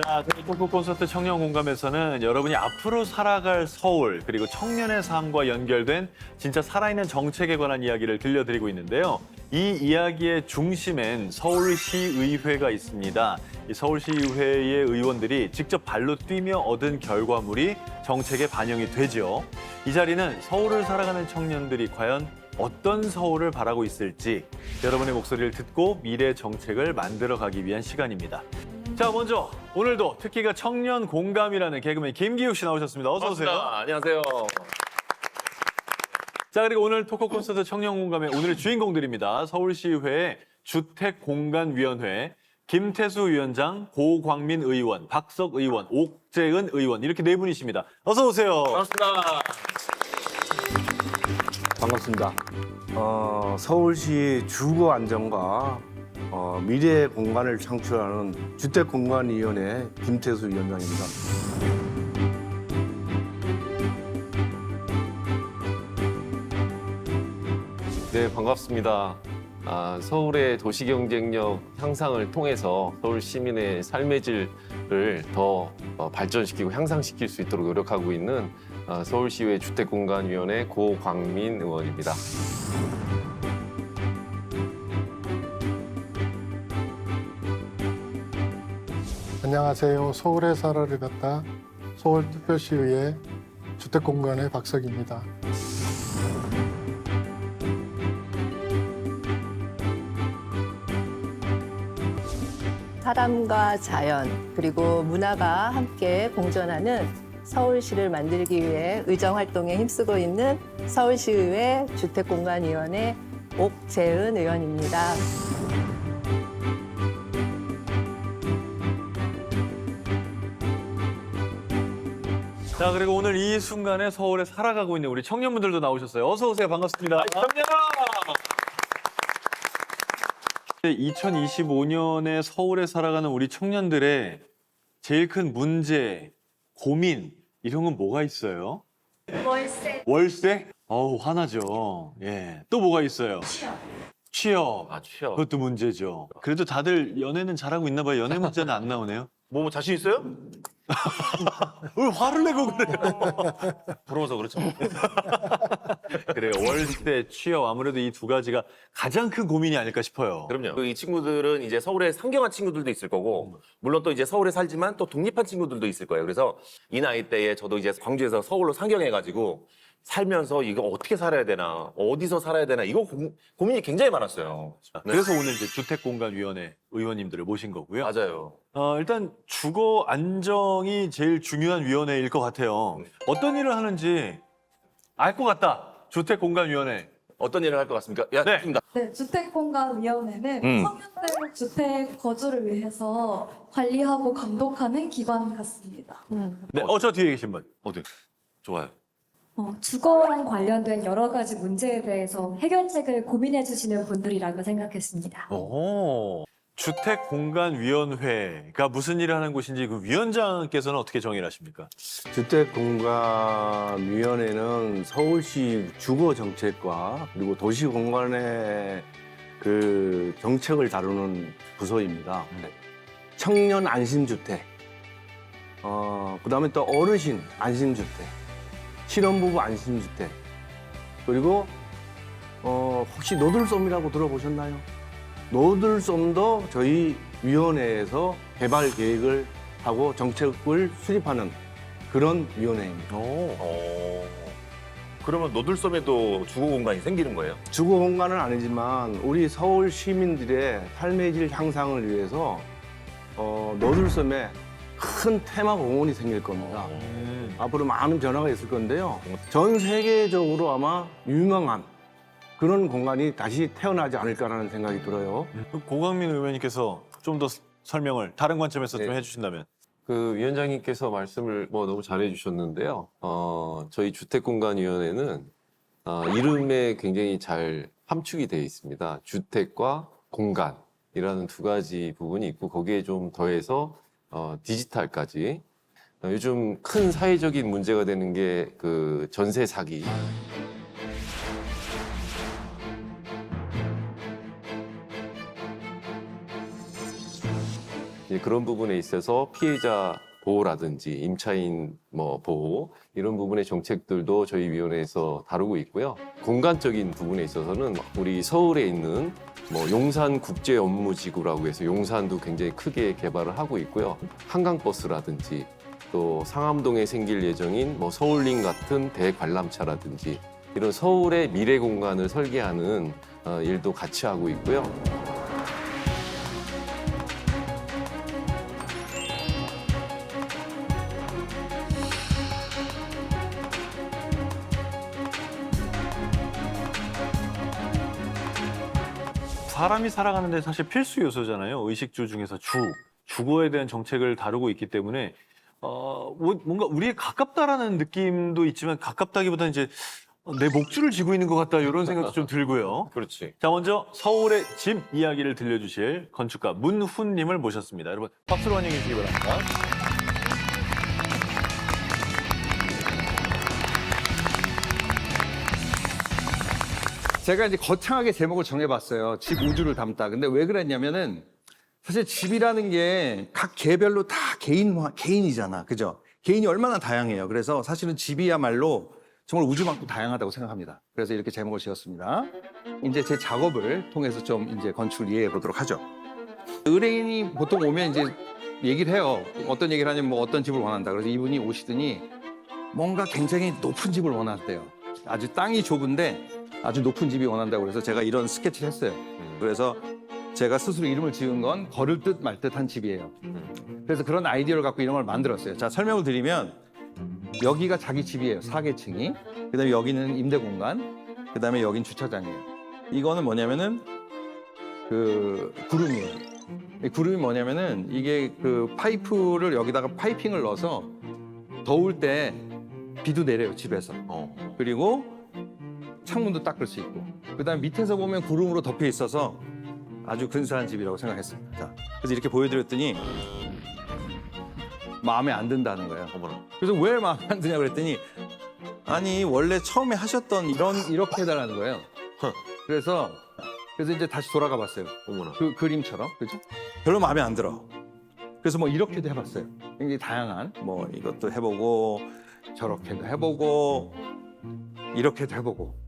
자, 토크 콘서트 청년 공감에서는 여러분이 앞으로 살아갈 서울 그리고 청년의 삶과 연결된 진짜 살아있는 정책에 관한 이야기를 들려드리고 있는데요. 이 이야기의 중심엔 서울시의회가 있습니다. 이 서울시의회의 의원들이 직접 발로 뛰며 얻은 결과물이 정책에 반영이 되죠. 이 자리는 서울을 살아가는 청년들이 과연 어떤 서울을 바라고 있을지 여러분의 목소리를 듣고 미래 정책을 만들어가기 위한 시간입니다. 자, 먼저 오늘도 특기가 청년 공감이라는 개그맨 김기욱 씨 나오셨습니다. 어서 오세요. 반갑습니다. 안녕하세요. 자, 그리고 오늘 토크 콘서트 청년 공감의 오늘의 주인공들입니다. 서울시의회 주택공간위원회 김태수 위원장, 고광민 의원, 박석 의원, 옥재은 의원 이렇게 네 분이십니다. 어서 오세요. 반갑습니다. 반갑습니다. 서울시 주거 안정과 미래 공간을 창출하는 주택공간위원회 김태수 위원장입니다. 네, 반갑습니다. 서울의 도시경쟁력 향상을 통해서 서울 시민의 삶의 질을 더 발전시키고 향상시킬 수 있도록 노력하고 있는 서울시의회 주택공간위원회 고광민 의원입니다. 안녕하세요. 서울에 살아를 갔다 서울특별시의회 주택공간의 박석입니다. 사람과 자연 그리고 문화가 함께 공존하는 서울시를 만들기 위해 의정활동에 힘쓰고 있는 서울시의회 주택공간위원회 옥재은 의원입니다. 자, 그리고 오늘 이 순간에 서울에 살아가고 있는 우리 청년분들도 나오셨어요. 어서 오세요. 반갑습니다. 청년! 2025년에 서울에 살아가는 우리 청년들의 제일 큰 문제, 고민 이런 건 뭐가 있어요? 월세. 월세? 어우, 화나죠. 예. 또 뭐가 있어요? 취업. 취업. 그것도 문제죠. 그래도 다들 연애는 잘하고 있나 봐요. 연애 문제는 안 나오네요. 뭐 자신 있어요? 왜 화를 내고 그래요? 부러워서 그렇죠. 그래요. 월세, 취업 아무래도 이 두 가지가 가장 큰 고민이 아닐까 싶어요. 그럼요. 이 친구들은 이제 서울에 상경한 친구들도 있을 거고, 물론 또 이제 서울에 살지만 또 독립한 친구들도 있을 거예요. 그래서 이 나이 때에 저도 이제 광주에서 서울로 상경해가지고 살면서 이거 어떻게 살아야 되나, 어디서 살아야 되나, 이거 고민이 굉장히 많았어요. 네. 그래서 오늘 이제 주택공간위원회 의원님들을 모신 거고요. 맞아요. 일단 주거 안정이 제일 중요한 위원회일 것 같아요. 어떤 일을 하는지 알 것 같다. 주택공간위원회. 어떤 일을 할 것 같습니까? 야, 네. 좋습니다. 네, 주택공간위원회는 청년들 주택 거주를 위해서 관리하고 감독하는 기관 같습니다. 네, 저 뒤에 계신 분. 어디? 좋아요. 주거랑 관련된 여러 가지 문제에 대해서 해결책을 고민해 주시는 분들이라고 생각했습니다. 오. 주택공간위원회가 무슨 일을 하는 곳인지 그 위원장께서는 어떻게 정의를 하십니까? 주택공간위원회는 서울시 주거 정책과 그리고 도시공간의 그 정책을 다루는 부서입니다. 청년 안심주택, 그다음에 또 어르신 안심주택, 신혼부부 안심주택, 그리고 혹시 노들솜이라고 들어보셨나요? 노들솜도 저희 위원회에서 개발 계획을 하고 정책을 수립하는 그런 위원회입니다. 그러면 노들섬에도 주거 공간이 생기는 거예요? 주거 공간은 아니지만 우리 서울 시민들의 삶의 질 향상을 위해서 노들섬에 큰 테마 공원이 생길 겁니다. 앞으로 많은 변화가 있을 건데요. 전 세계적으로 아마 유명한 그런 공간이 다시 태어나지 않을까라는 생각이 들어요. 고광민 의원님께서 좀 더 설명을 다른 관점에서 좀 네. 해주신다면. 그 위원장님께서 말씀을 너무 잘해 주셨는데요. 저희 주택공간위원회는 이름에 굉장히 잘 함축이 되어 있습니다. 주택과 공간이라는 두 가지 부분이 있고 거기에 좀 더해서 디지털까지. 요즘 큰 사회적인 문제가 되는 게 그 전세 사기. 이제 그런 부분에 있어서 피해자 보호라든지 임차인 보호 이런 부분의 정책들도 저희 위원회에서 다루고 있고요. 공간적인 부분에 있어서는 우리 서울에 있는 용산 국제 업무 지구라고 해서 용산도 굉장히 크게 개발을 하고 있고요. 한강버스라든지 또 상암동에 생길 예정인 서울링 같은 대관람차라든지 이런 서울의 미래 공간을 설계하는 일도 같이 하고 있고요. 사람이 살아가는데 사실 필수 요소잖아요. 의식주 중에서 주거에 대한 정책을 다루고 있기 때문에 뭔가 우리에 가깝다라는 느낌도 있지만 가깝다기보다는 이제 내 목줄을 쥐고 있는 것 같다 이런 생각도 좀 들고요. 그렇지. 자, 먼저 서울의 집 이야기를 들려주실 건축가 문훈님을 모셨습니다. 여러분 박수로 환영해 주시기 바랍니다. 제가 이제 거창하게 제목을 정해봤어요. 집 우주를 담다. 근데 왜 그랬냐면은 사실 집이라는 게 각 개별로 다 개인이잖아. 그죠? 개인이 얼마나 다양해요. 그래서 사실은 집이야말로 정말 우주만큼 다양하다고 생각합니다. 그래서 이렇게 제목을 지었습니다. 이제 제 작업을 통해서 좀 이제 건축을 이해해 보도록 하죠. 의뢰인이 보통 오면 이제 얘기를 해요. 어떤 얘기를 하냐면 어떤 집을 원한다. 그래서 이분이 오시더니 뭔가 굉장히 높은 집을 원한대요. 아주 땅이 좁은데 아주 높은 집이 원한다고 그래서 제가 이런 스케치를 했어요. 그래서 제가 스스로 이름을 지은 건 걸을 듯 말 듯한 집이에요. 그래서 그런 아이디어를 갖고 이런 걸 만들었어요. 자, 설명을 드리면 여기가 자기 집이에요. 4계층이. 그다음에 여기는 임대 공간. 그다음에 여긴 주차장이에요. 이거는 뭐냐면은 그 구름이에요. 이 구름이 뭐냐면은 이게 그 파이프를 여기다가 파이핑을 넣어서 더울 때 비도 내려요, 집에서. 그리고 창문도 닦을 수 있고. 그다음에 밑에서 보면 구름으로 덮여 있어서 아주 근사한 집이라고 생각했습니다. 자, 그래서 이렇게 보여드렸더니 마음에 안 든다는 거예요. 그래서 왜 마음에 안 드냐 그랬더니 아니 원래 처음에 하셨던 이렇게 해달라는 거예요. 그래서 이제 다시 돌아가 봤어요. 그 그림처럼, 그죠? 별로 마음에 안 들어. 그래서 이렇게도 해봤어요. 굉장히 다양한 이것도 해보고 저렇게도 해보고 이렇게도 해보고.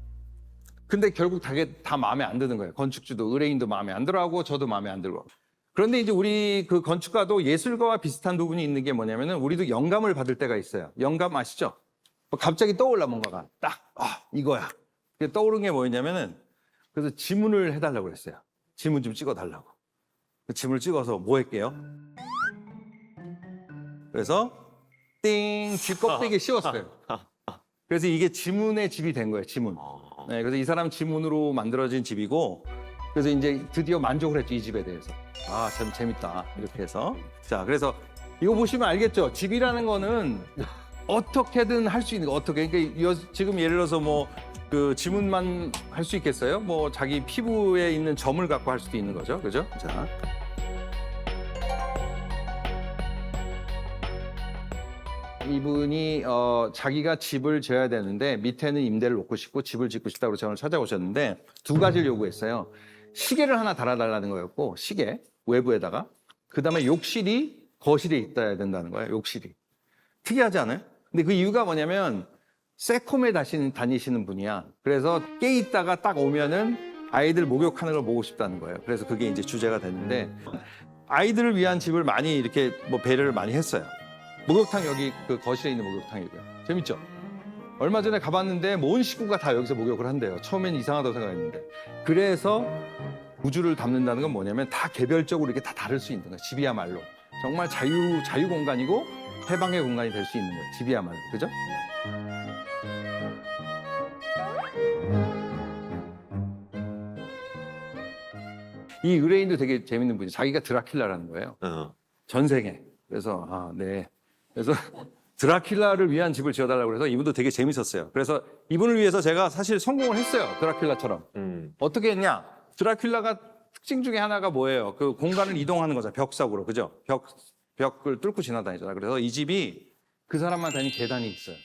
근데 결국 다 마음에 안 드는 거예요. 건축주도 의뢰인도 마음에 안 들어하고 저도 마음에 안 들고. 그런데 이제 우리 그 건축가도 예술가와 비슷한 부분이 있는 게 뭐냐면은 우리도 영감을 받을 때가 있어요. 영감 아시죠? 갑자기 떠올라 뭔가가 딱 이거야. 떠오른 게 뭐였냐면은 그래서 지문을 해달라고 그랬어요. 지문 좀 찍어달라고. 그 지문을 찍어서 뭐 할게요? 그래서 띵! 집 껍데기에 씌웠어요. 그래서 이게 지문의 집이 된 거예요. 지문. 네, 그래서 이 사람 지문으로 만들어진 집이고 그래서 이제 드디어 만족을 했죠. 이 집에 대해서. 아, 참 재밌다. 이렇게 해서. 자, 그래서 이거 보시면 알겠죠? 집이라는 거는 어떻게든 할 수 있는 거. 어떻게. 그러니까 지금 예를 들어서 그 지문만 할 수 있겠어요? 자기 피부에 있는 점을 갖고 할 수도 있는 거죠. 그죠? 자. 이분이 자기가 집을 지어야 되는데 밑에는 임대를 놓고 싶고 집을 짓고 싶다고 저를 찾아오셨는데 두 가지를 요구했어요. 시계를 하나 달아달라는 거였고 시계 외부에다가 그다음에 욕실이 거실에 있어야 된다는 거예요. 욕실이. 특이하지 않아요? 근데 그 이유가 뭐냐면 세콤에 다니시는 분이야. 그래서 깨 있다가 딱 오면은 아이들 목욕하는 걸 보고 싶다는 거예요. 그래서 그게 이제 주제가 됐는데 아이들을 위한 집을 많이 이렇게 배려를 많이 했어요. 목욕탕 여기 그 거실에 있는 목욕탕이고요. 재밌죠? 얼마 전에 가봤는데 온 식구가 다 여기서 목욕을 한대요. 처음엔 이상하다고 생각했는데. 그래서 우주를 담는다는 건 뭐냐면 다 개별적으로 이렇게 다 다를 수 있는 거예요. 집이야말로. 정말 자유 공간이고 해방의 공간이 될 수 있는 거예요. 집이야말로. 그죠? 이 의뢰인도 되게 재밌는 분이 자기가 드라큘라라는 거예요. 전생에. 그래서 네. 그래서 드라큘라를 위한 집을 지어달라고 해서 이분도 되게 재밌었어요. 그래서 이분을 위해서 제가 사실 성공을 했어요. 드라큘라처럼. 어떻게 했냐? 드라큘라가 특징 중에 하나가 뭐예요? 그 공간을 이동하는 거죠. 벽sak으로. 그죠? 벽을 뚫고 지나다니잖아. 그래서 이 집이 그 사람만 다니는 계단이 있어요.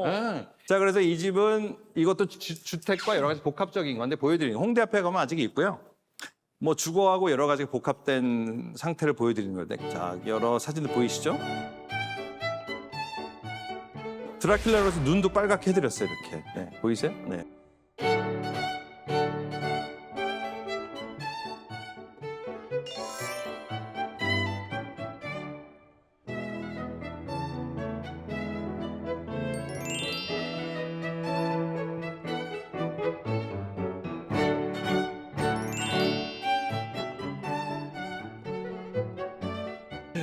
네. 자, 그래서 이 집은 이것도 주택과 여러 가지 복합적인 건데 보여드리는 홍대 앞에 가면 아직 있고요. 뭐 주거하고 여러 가지 복합된 상태를 보여드리는 건데, 자, 여러 사진들 보이시죠? 드라큘라로서 눈도 빨갛게 해드렸어요, 이렇게. 네, 보이세요? 네.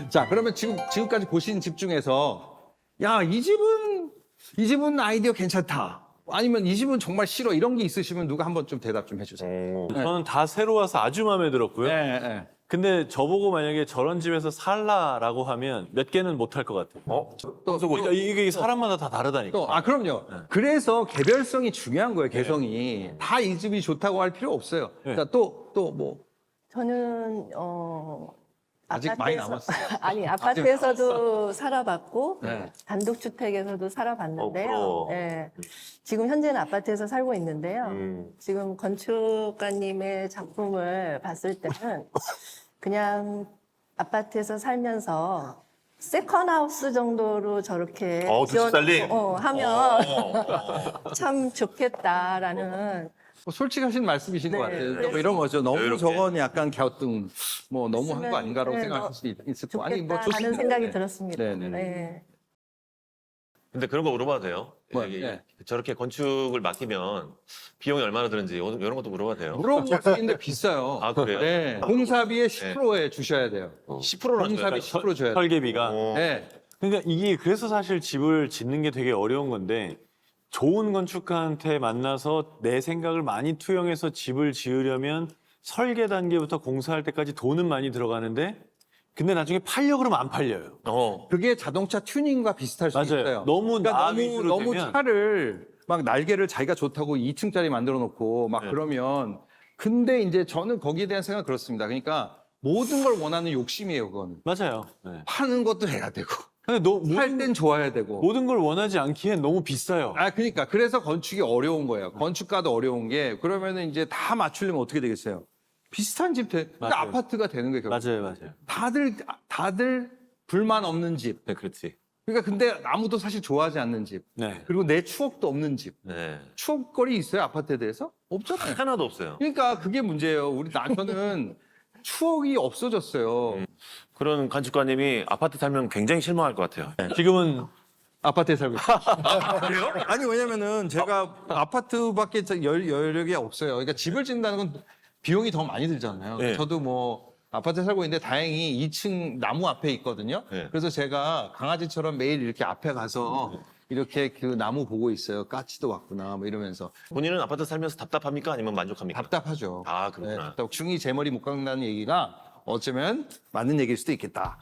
자, 그러면 지금까지 보신 집 중에서 야, 이 집은 아이디어 괜찮다. 아니면 이 집은 정말 싫어. 이런 게 있으시면 누가 한번 좀 대답 좀 해주세요. 저는 다 새로 와서 아주 마음에 들었고요. 네, 네. 근데 저보고 만약에 저런 집에서 살라라고 하면 몇 개는 못 할 것 같아요. 그러니까 이게 사람마다 다 다르다니까. 그럼요. 그래서 개별성이 중요한 거예요, 개성이. 다 이 집이 좋다고 할 필요 없어요. 네. 자, 또 뭐. 저는 아직 많이 남았어요. 아니 아파트에서도 살아봤고 네. 단독주택에서도 살아봤는데요. 부러워. 네. 지금 현재는 아파트에서 살고 있는데요. 지금 건축가님의 작품을 봤을 때는 그냥 아파트에서 살면서 세컨하우스 정도로 저렇게 도시살림? 하면 참 좋겠다라는. 솔직하신 말씀이신 네, 것 같아요. 그래서 뭐 이런 거죠. 너무 이렇게. 저건 약간 갸우뚱, 뭐 너무 한 거 아닌가라고 네, 생각할 수도 있을 거. 아니, 뭐 좋겠다라는 좋습니다. 생각이 네. 들었습니다. 네, 네, 네. 네. 근데 그런 거 물어봐도 돼요? 뭐, 여기 네. 저렇게 건축을 맡기면 비용이 얼마나 드는지 이런 것도 물어봐도 돼요? 물어볼 수 있는데 비싸요. 아, 그래요? 네. 공사비의 10%에 주셔야 돼요. 10%는 공사비 10% 줘야 돼요. 설계비가. 네. 그러니까 이게 그래서 사실 집을 짓는 게 되게 어려운 건데 좋은 건축가한테 만나서 내 생각을 많이 투영해서 집을 지으려면 설계 단계부터 공사할 때까지 돈은 많이 들어가는데 근데 나중에 팔려 그러면 안 팔려요. 그게 자동차 튜닝과 비슷할 수 맞아요. 있어요. 너무 나 너무, 위주로 너무 되면 차를 막 날개를 자기가 좋다고 2층짜리 만들어 놓고 막 네. 그러면 근데 이제 저는 거기에 대한 생각 그렇습니다. 그러니까 모든 걸 원하는 욕심이에요, 그거는. 맞아요. 네. 파는 것도 해야 되고 근데 살 땐 좋아야 되고. 모든 걸 원하지 않기엔 너무 비싸요. 그러니까 그래서 건축이 어려운 거예요. 건축가도 어려운 게 그러면은 이제 다 맞추려면 어떻게 되겠어요? 비슷한 집 그러니까 맞아요. 아파트가 되는 거예요. 결국. 맞아요. 다들 불만 없는 집. 네, 그렇지. 그러니까 근데 아무도 사실 좋아하지 않는 집. 네. 그리고 내 추억도 없는 집. 네. 추억거리 있어요, 아파트에 대해서? 없잖아요. 하나도 없어요. 그러니까 그게 문제예요. 저는 추억이 없어졌어요. 그런 건축가님이 아파트 살면 굉장히 실망할 것 같아요. 지금은 아파트에 살고 있어요. 그래요? 아니, 왜냐면은 제가 아파트밖에 여력이 없어요. 그러니까 집을 짓는다는 건 비용이 더 많이 들잖아요. 네. 저도 뭐 아파트에 살고 있는데 다행히 2층 나무 앞에 있거든요. 네. 그래서 제가 강아지처럼 매일 이렇게 앞에 가서 이렇게 그 나무 보고 있어요. 까치도 왔구나, 뭐 이러면서. 본인은 아파트 살면서 답답합니까? 아니면 만족합니까? 답답하죠. 아, 그렇구나. 중이 제 머리 못 깎는다는 얘기가 어쩌면 맞는 얘기일 수도 있겠다.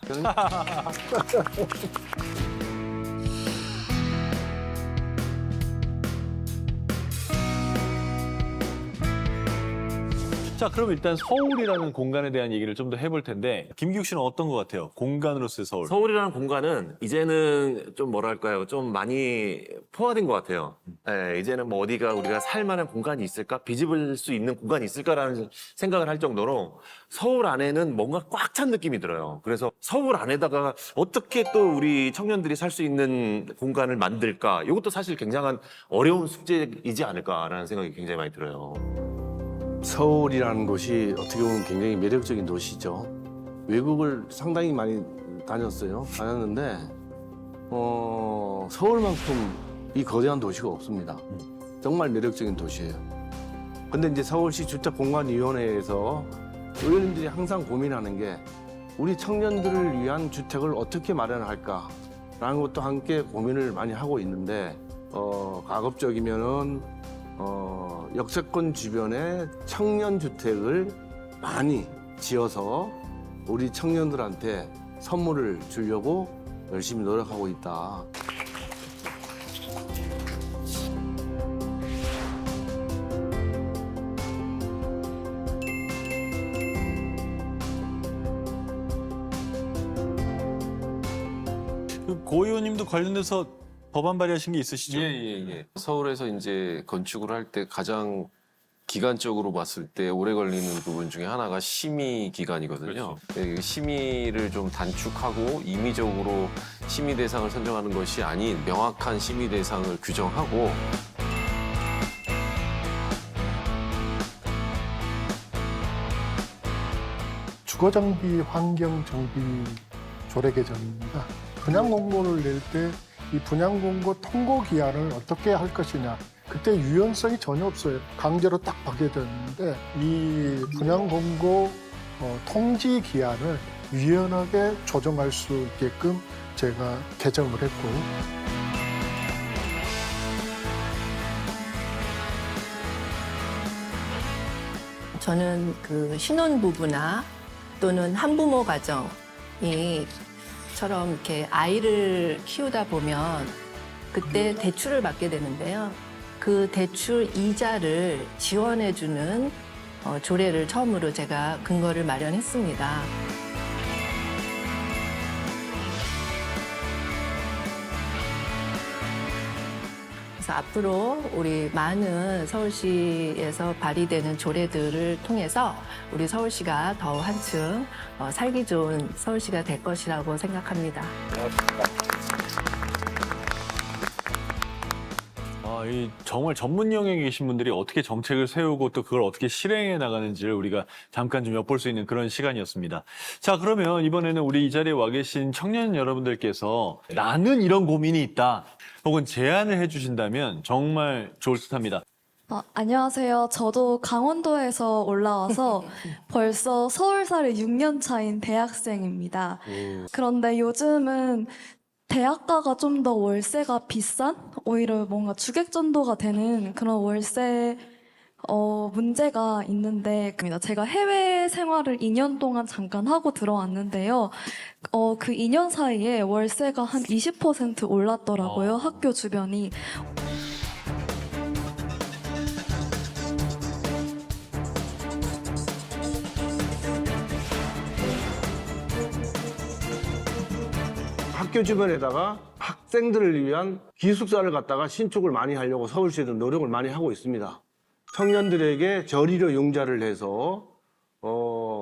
자, 그럼 일단 서울이라는 공간에 대한 얘기를 좀 더 해볼 텐데 김기욱 씨는 어떤 것 같아요? 공간으로서의 서울. 서울이라는 공간은 이제는 좀 뭐랄까요? 좀 많이 포화된 것 같아요. 예, 이제는 뭐 어디가 우리가 살 만한 공간이 있을까? 비집을 수 있는 공간이 있을까라는 생각을 할 정도로 서울 안에는 뭔가 꽉 찬 느낌이 들어요. 그래서 서울 안에다가 어떻게 또 우리 청년들이 살 수 있는 공간을 만들까? 이것도 사실 굉장한 어려운 숙제이지 않을까라는 생각이 굉장히 많이 들어요. 서울이라는 곳이 어떻게 보면 굉장히 매력적인 도시죠. 외국을 상당히 많이 다녔는데 서울만큼 이 거대한 도시가 없습니다. 정말 매력적인 도시예요. 근데 이제 서울시 주택공간위원회에서 의원님들이 항상 고민하는 게 우리 청년들을 위한 주택을 어떻게 마련할까라는 것도 함께 고민을 많이 하고 있는데 가급적이면은 역세권 주변에 청년 주택을 많이 지어서 우리 청년들한테 선물을 주려고 열심히 노력하고 있다. 고 의원님도 관련돼서 법안 발의하신 게 있으시죠? 예. 서울에서 이제 건축을 할 때 가장 기간적으로 봤을 때 오래 걸리는 부분 중에 하나가 심의 기간이거든요. 네, 심의를 좀 단축하고 임의적으로 심의 대상을 선정하는 것이 아닌 명확한 심의 대상을 규정하고 주거정비, 환경정비 조례 개정입니다. 분양공고를 낼 때 이 분양공고 통고 기한을 어떻게 할 것이냐. 그때 유연성이 전혀 없어요. 강제로 딱 박여졌는데 이 분양공고 통지 기한을 유연하게 조정할 수 있게끔 제가 개정을 했고 저는 그 신혼부부나 또는 한부모 가정이 처럼 이렇게 아이를 키우다 보면 그때 대출을 받게 되는데요. 그 대출 이자를 지원해주는 조례를 처음으로 제가 근거를 마련했습니다. 그래서 앞으로 우리 많은 서울시에서 발의되는 조례들을 통해서 우리 서울시가 더 한층 살기 좋은 서울시가 될 것이라고 생각합니다. 이 정말 전문 영역에 계신 분들이 어떻게 정책을 세우고 또 그걸 어떻게 실행해 나가는지를 우리가 잠깐 좀 엿볼 수 있는 그런 시간이었습니다. 자, 그러면 이번에는 우리 이 자리에 와 계신 청년 여러분들께서 나는 이런 고민이 있다 혹은 제안을 해주신다면 정말 좋을 듯합니다. 안녕하세요. 저도 강원도에서 올라와서 벌써 서울살이 6년 차인 대학생입니다. 그런데 요즘은 대학가가 좀 더 월세가 비싼? 오히려 뭔가 주객전도가 되는 그런 월세 문제가 있는데 제가 해외 생활을 2년 동안 잠깐 하고 들어왔는데요. 그 2년 사이에 월세가 한 20% 올랐더라고요. 학교 주변이. 학교 주변에다가 학생들을 위한 기숙사를 갖다가 신축을 많이 하려고 서울시에도 노력을 많이 하고 있습니다. 청년들에게 저리로 융자를 해서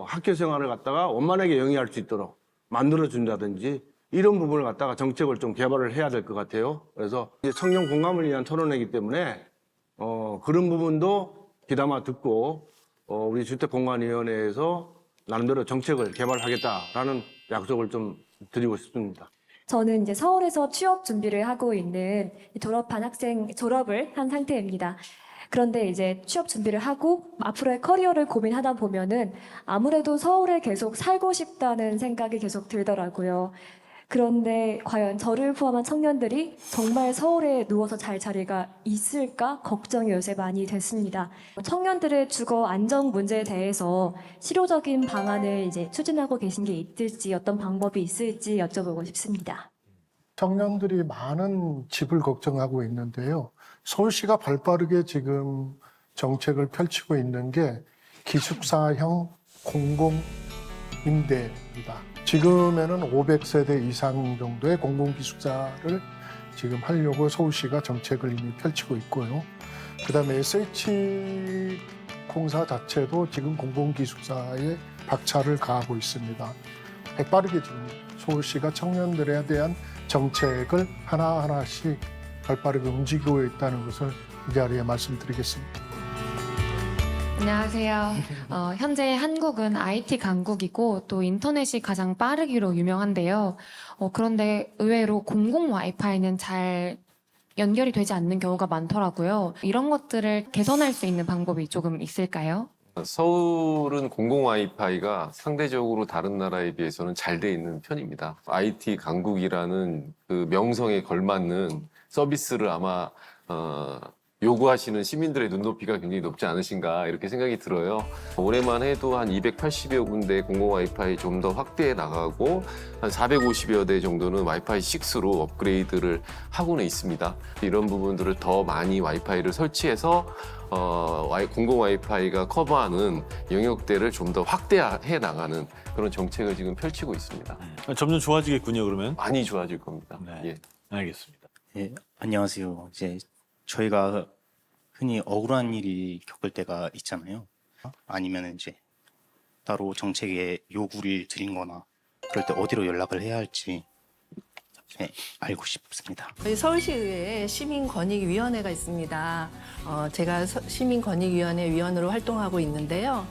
학교 생활을 갖다가 원만하게 영위할 수 있도록 만들어준다든지 이런 부분을 갖다가 정책을 좀 개발을 해야 될 것 같아요. 그래서 이제 청년 공감을 위한 토론회이기 때문에 그런 부분도 귀담아 듣고 우리 주택공간위원회에서 나름대로 정책을 개발하겠다라는 약속을 좀 드리고 싶습니다. 저는 이제 서울에서 취업 준비를 하고 있는 졸업한 학생, 졸업을 한 상태입니다. 그런데 이제 취업 준비를 하고 앞으로의 커리어를 고민하다 보면은 아무래도 서울에 계속 살고 싶다는 생각이 계속 들더라고요. 그런데 과연 저를 포함한 청년들이 정말 서울에 누워서 잘 자리가 있을까 걱정이 요새 많이 됐습니다. 청년들의 주거 안정 문제에 대해서 실효적인 방안을 이제 추진하고 계신 게 있을지 어떤 방법이 있을지 여쭤보고 싶습니다. 청년들이 많은 집을 걱정하고 있는데요. 서울시가 발빠르게 지금 정책을 펼치고 있는 게 기숙사형 공공임대입니다. 지금에는 500세대 이상 정도의 공공기숙사를 지금 하려고 서울시가 정책을 이미 펼치고 있고요. 그다음에 SH공사 자체도 지금 공공기숙사에 박차를 가하고 있습니다. 발빠르게 지금 서울시가 청년들에 대한 정책을 하나하나씩 발빠르게 움직이고 있다는 것을 이 자리에 말씀드리겠습니다. 안녕하세요. 현재 한국은 IT 강국이고 또 인터넷이 가장 빠르기로 유명한데요. 그런데 의외로 공공 와이파이는 잘 연결이 되지 않는 경우가 많더라고요. 이런 것들을 개선할 수 있는 방법이 조금 있을까요? 서울은 공공 와이파이가 상대적으로 다른 나라에 비해서는 잘 돼 있는 편입니다. IT 강국이라는 그 명성에 걸맞는 서비스를 아마 요구하시는 시민들의 눈높이가 굉장히 높지 않으신가 이렇게 생각이 들어요. 올해만 해도 한 280여 군데 공공 와이파이 좀 더 확대해 나가고 한 450여 대 정도는 와이파이 6로 업그레이드를 하고는 있습니다. 이런 부분들을 더 많이 와이파이를 설치해서 공공 와이파이가 커버하는 영역대를 좀 더 확대해 나가는 그런 정책을 지금 펼치고 있습니다. 점점 좋아지겠군요, 그러면. 많이 좋아질 겁니다. 네. 예. 알겠습니다. 예, 안녕하세요. 이제 저희가 흔히 억울한 일이 겪을 때가 있잖아요. 아니면 이제 따로 정책에 요구를 드린 거나 그럴 때 어디로 연락을 해야 할지 네, 알고 싶습니다. 저희 서울시의회에 시민권익위원회가 있습니다. 제가 시민권익위원회 위원으로 활동하고 있는데요.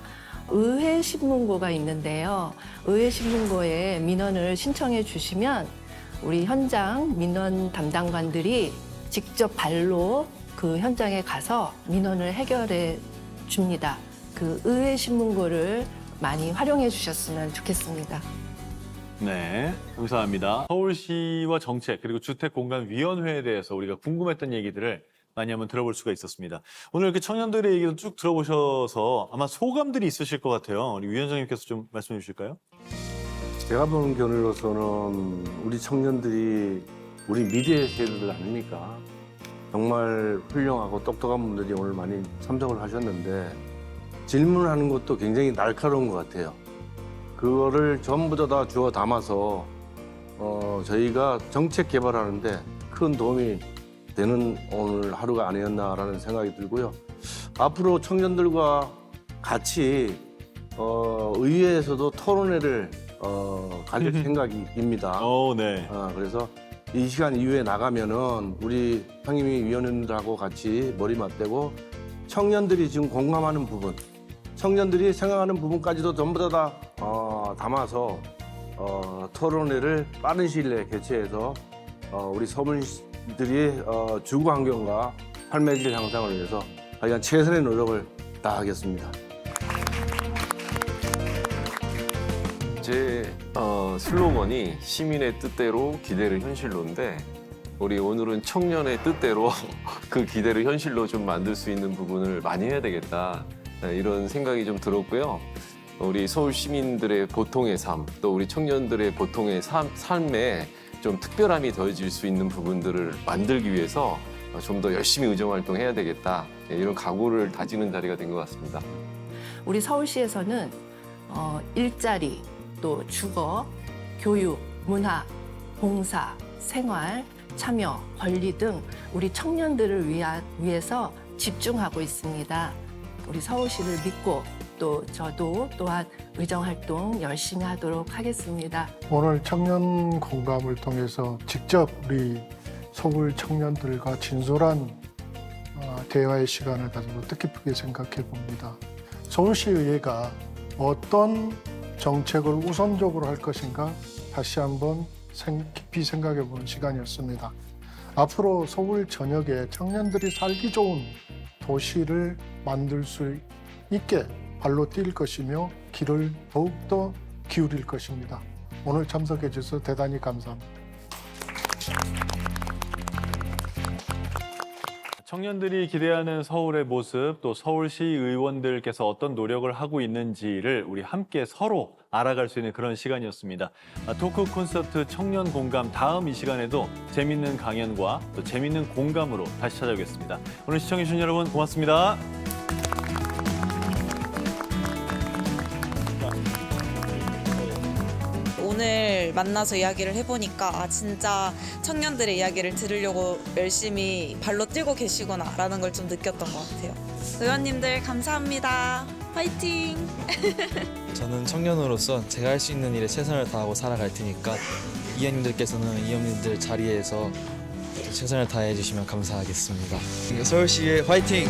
의회 신문고가 있는데요. 의회 신문고에 민원을 신청해 주시면 우리 현장 민원 담당관들이 직접 발로 그 현장에 가서 민원을 해결해 줍니다. 그 의회 신문고를 많이 활용해 주셨으면 좋겠습니다. 네, 감사합니다. 서울시와 정책 그리고 주택공간위원회에 대해서 우리가 궁금했던 얘기들을 많이 한번 들어볼 수가 있었습니다. 오늘 이렇게 청년들의 얘기도 쭉 들어보셔서 아마 소감들이 있으실 것 같아요. 우리 위원장님께서 좀 말씀해 주실까요? 제가 보는 견해로서는 우리 청년들이 우리 미래의 세대들 아닙니까? 정말 훌륭하고 똑똑한 분들이 오늘 많이 참석을 하셨는데 질문하는 것도 굉장히 날카로운 것 같아요. 그거를 전부 다 주워 담아서 저희가 정책 개발하는데 큰 도움이 되는 오늘 하루가 아니었나라는 생각이 들고요. 앞으로 청년들과 같이 의회에서도 토론회를 가질 생각입니다. 네. 그래서 이 시간 이후에 나가면은 우리 상임위 위원님들하고 같이 머리 맞대고 청년들이 지금 공감하는 부분, 청년들이 생각하는 부분까지도 전부 다 담아서 토론회를 빠른 시일 내에 개최해서 우리 서울시들이 주거 환경과 삶의 질 향상을 위해서 하여간 최선의 노력을 다하겠습니다. 제 슬로건이 시민의 뜻대로 기대를 현실로인데 우리 오늘은 청년의 뜻대로 그 기대를 현실로 좀 만들 수 있는 부분을 많이 해야 되겠다. 이런 생각이 좀 들었고요. 우리 서울 시민들의 보통의 삶, 또 우리 청년들의 보통의 삶에 좀 특별함이 더해질 수 있는 부분들을 만들기 위해서 좀 더 열심히 의정활동해야 되겠다. 이런 각오를 다지는 자리가 된 것 같습니다. 우리 서울시에서는 일자리, 또 주거, 교육, 문화, 봉사, 생활, 참여, 권리 등 우리 청년들을 위해서 집중하고 있습니다. 우리 서울시를 믿고 또 저도 또한 의정활동 열심히 하도록 하겠습니다. 오늘 청년 공감을 통해서 직접 우리 서울 청년들과 진솔한 대화의 시간을 가지고 뜻깊게 생각해 봅니다. 서울시의회가 어떤 정책을 우선적으로 할 것인가 다시 한번 깊이 생각해 보는 시간이었습니다. 앞으로 서울 전역에 청년들이 살기 좋은 도시를 만들 수 있게 발로 뛸 것이며 길을 더욱더 기울일 것입니다. 오늘 참석해 주셔서 대단히 감사합니다. 청년들이 기대하는 서울의 모습, 또 서울시 의원들께서 어떤 노력을 하고 있는지를 우리 함께 서로 알아갈 수 있는 그런 시간이었습니다. 토크 콘서트 청년 공감 다음 이 시간에도 재밌는 강연과 또 재밌는 공감으로 다시 찾아오겠습니다. 오늘 시청해주신 여러분 고맙습니다. 오늘 만나서 이야기를 해보니까 진짜 청년들의 이야기를 들으려고 열심히 발로 뛰고 계시구나라는 걸 좀 느꼈던 것 같아요. 의원님들 감사합니다. 화이팅! 저는 청년으로서 제가 할 수 있는 일에 최선을 다하고 살아갈 테니까 의원님들께서는 의원님들 자리에서 최선을 다해 주시면 감사하겠습니다. 서울시의 화이팅!